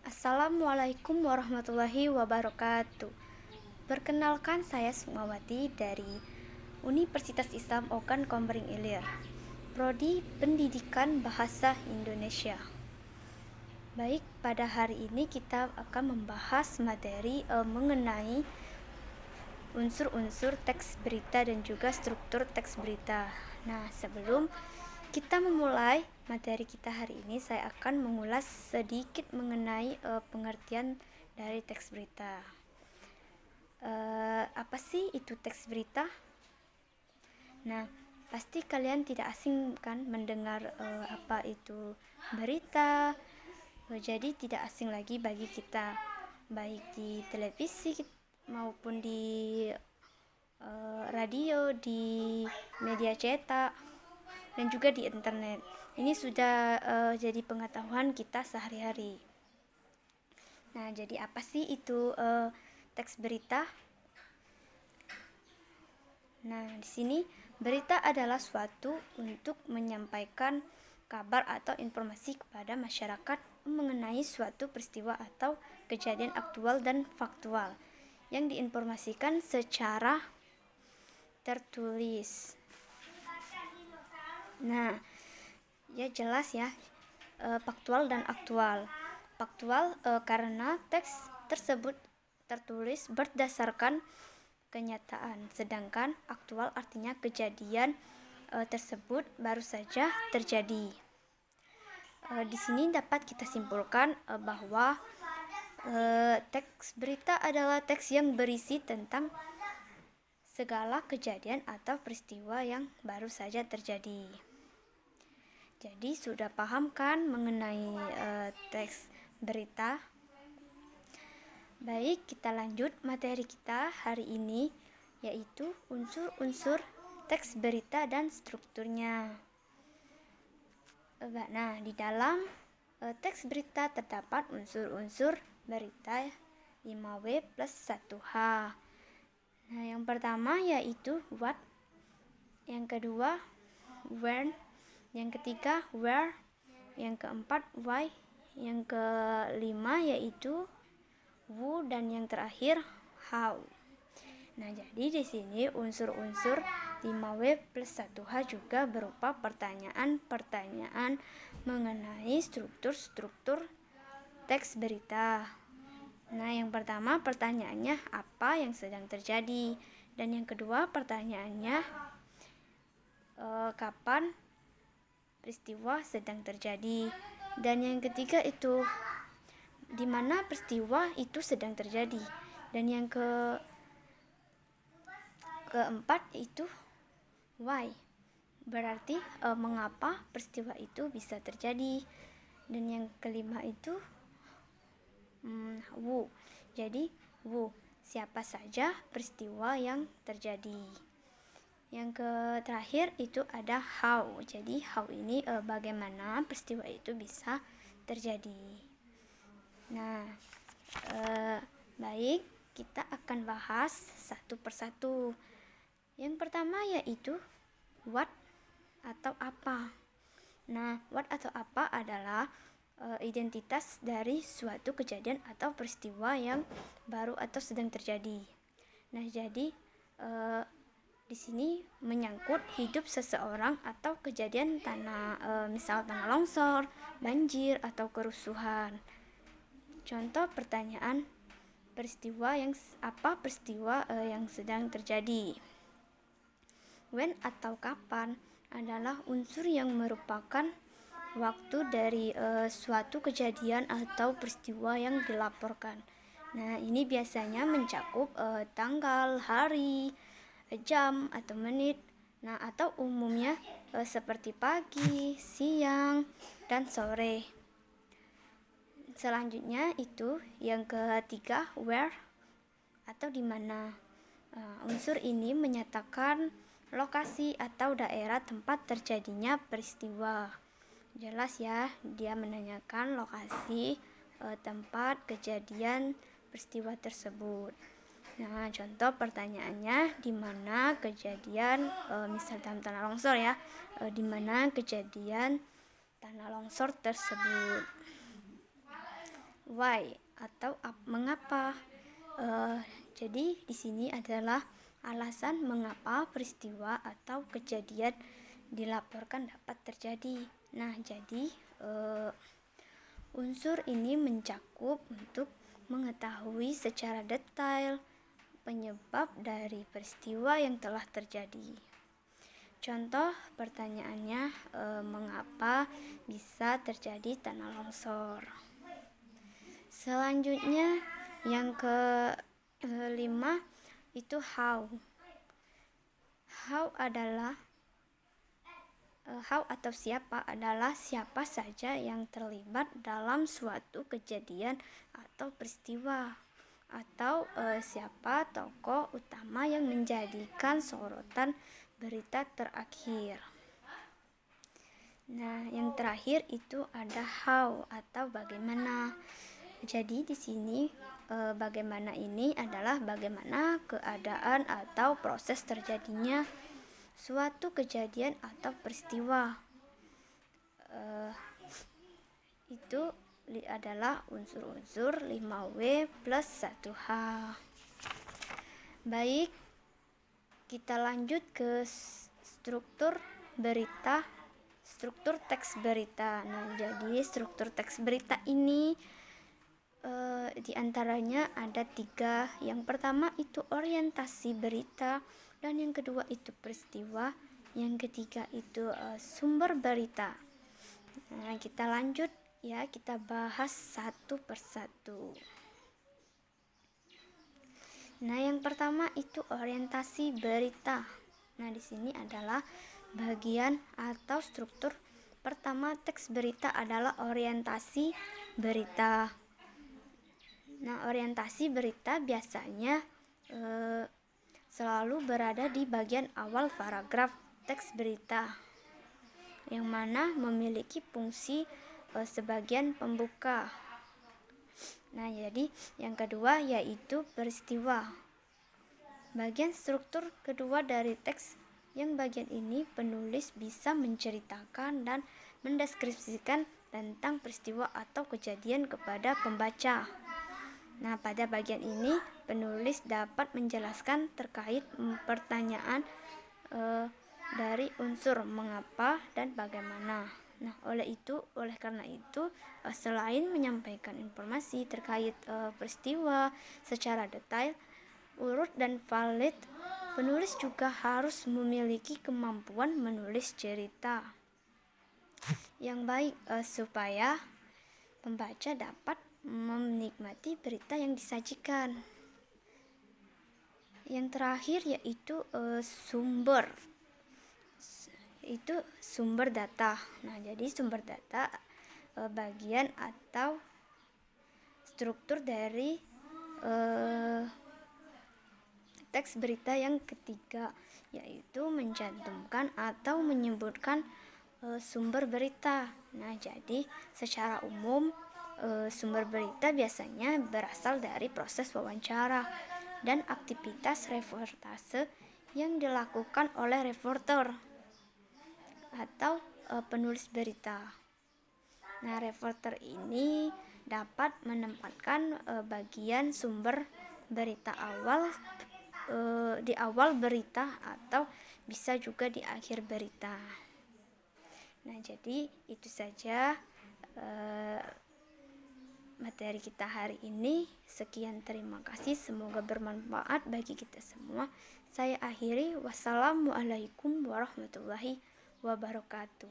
Assalamualaikum warahmatullahi wabarakatuh. Perkenalkan, saya Sukmawati dari Universitas Islam Ogan Komering Ilir, Prodi Pendidikan Bahasa Indonesia. Baik, pada hari ini kita akan membahas materi mengenai unsur-unsur teks berita dan juga struktur teks berita. Nah, sebelum kita memulai materi kita hari ini, saya akan mengulas sedikit mengenai pengertian dari teks berita. Apa sih itu teks berita? Nah, pasti kalian tidak asing kan mendengar apa itu berita. Jadi tidak asing lagi bagi kita, baik di televisi maupun di radio, di media cetak, dan juga di internet. Ini sudah jadi pengetahuan kita sehari-hari. Nah, jadi apa sih itu teks berita? Nah, di sini berita adalah suatu untuk menyampaikan kabar atau informasi kepada masyarakat mengenai suatu peristiwa atau kejadian aktual dan faktual yang diinformasikan secara tertulis. Nah, ya jelas ya, faktual dan aktual. Faktual karena teks tersebut tertulis berdasarkan kenyataan, sedangkan aktual artinya kejadian tersebut baru saja terjadi. Di sini dapat kita simpulkan bahwa teks berita adalah teks yang berisi tentang segala kejadian atau peristiwa yang baru saja terjadi. Jadi sudah paham kan mengenai teks berita? Baik, kita lanjut materi kita hari ini, yaitu unsur-unsur teks berita dan strukturnya. Nah, di dalam teks berita terdapat unsur-unsur berita 5W plus 1H. Nah, yang pertama yaitu what, yang kedua when, yang ketiga where, yang keempat why, yang kelima yaitu who, dan yang terakhir how. Nah, jadi di sini unsur-unsur 5W plus 1H juga berupa pertanyaan-pertanyaan mengenai struktur-struktur teks berita. Nah, yang pertama pertanyaannya apa yang sedang terjadi, dan yang kedua pertanyaannya kapan peristiwa sedang terjadi, dan yang ketiga itu di mana peristiwa itu sedang terjadi, dan yang keempat itu why, berarti mengapa peristiwa itu bisa terjadi, dan yang kelima itu who, jadi who, siapa saja peristiwa yang terjadi. Yang terakhir itu ada how, jadi how ini bagaimana peristiwa itu bisa terjadi. Nah, baik, kita akan bahas satu persatu. Yang pertama yaitu what atau apa. Nah, what atau apa adalah identitas dari suatu kejadian atau peristiwa yang baru atau sedang terjadi. Nah, jadi di sini menyangkut hidup seseorang atau kejadian misal tanah longsor, banjir, atau kerusuhan. Contoh pertanyaan peristiwa yang sedang terjadi. When atau kapan adalah unsur yang merupakan waktu dari suatu kejadian atau peristiwa yang dilaporkan. Nah, ini biasanya mencakup tanggal, hari, jam, atau menit. Nah, atau umumnya seperti pagi, siang, dan sore. Selanjutnya itu yang ketiga where atau di mana. Unsur ini menyatakan lokasi atau daerah tempat terjadinya peristiwa. Jelas ya, dia menanyakan lokasi tempat kejadian peristiwa tersebut. Nah, contoh pertanyaannya di mana kejadian misal dalam tanah longsor ya, di mana kejadian tanah longsor tersebut. why atau mengapa. Jadi di sini adalah alasan mengapa peristiwa atau kejadian dilaporkan dapat terjadi. Nah, jadi unsur ini mencakup untuk mengetahui secara detail penyebab dari peristiwa yang telah terjadi. Contoh pertanyaannya, mengapa bisa terjadi tanah longsor? Selanjutnya yang kelima itu how. How atau siapa adalah siapa saja yang terlibat dalam suatu kejadian atau peristiwa, atau siapa tokoh utama yang menjadikan sorotan berita terakhir. Nah, yang terakhir itu ada how atau bagaimana. Jadi di sini bagaimana ini adalah bagaimana keadaan atau proses terjadinya suatu kejadian atau peristiwa. Itu adalah unsur-unsur 5W plus 1H. Baik, kita lanjut ke struktur berita, struktur teks berita. Nah, jadi struktur teks berita ini di antaranya ada 3. Yang pertama itu orientasi berita, dan yang kedua itu peristiwa, yang ketiga itu sumber berita. Nah, kita lanjut ya, kita bahas satu persatu. Nah, yang pertama itu orientasi berita. Nah, di sini adalah bagian atau struktur pertama teks berita adalah orientasi berita. Nah, orientasi berita biasanya selalu berada di bagian awal paragraf teks berita, yang mana memiliki fungsi sebagian pembuka. Nah, jadi yang kedua yaitu peristiwa. Bagian struktur kedua dari teks, yang bagian ini penulis bisa menceritakan dan mendeskripsikan tentang peristiwa atau kejadian kepada pembaca. Nah, pada bagian ini penulis dapat menjelaskan terkait pertanyaan dari unsur mengapa dan bagaimana. Nah, oleh karena itu selain menyampaikan informasi terkait peristiwa secara detail, urut dan valid, penulis juga harus memiliki kemampuan menulis cerita yang baik supaya pembaca dapat menikmati berita yang disajikan. Yang terakhir yaitu sumber. Itu sumber data. Nah, jadi sumber data bagian atau struktur dari teks berita yang ketiga, yaitu mencantumkan atau menyebutkan sumber berita. Nah, jadi secara umum sumber berita biasanya berasal dari proses wawancara dan aktivitas reportase yang dilakukan oleh reporter atau penulis berita. Nah, reporter ini dapat menempatkan bagian sumber berita di awal berita atau bisa juga di akhir berita. Nah, jadi itu saja materi kita hari ini. Sekian, terima kasih, semoga bermanfaat bagi kita semua. Saya akhiri, wassalamualaikum warahmatullahi wabarakatuh.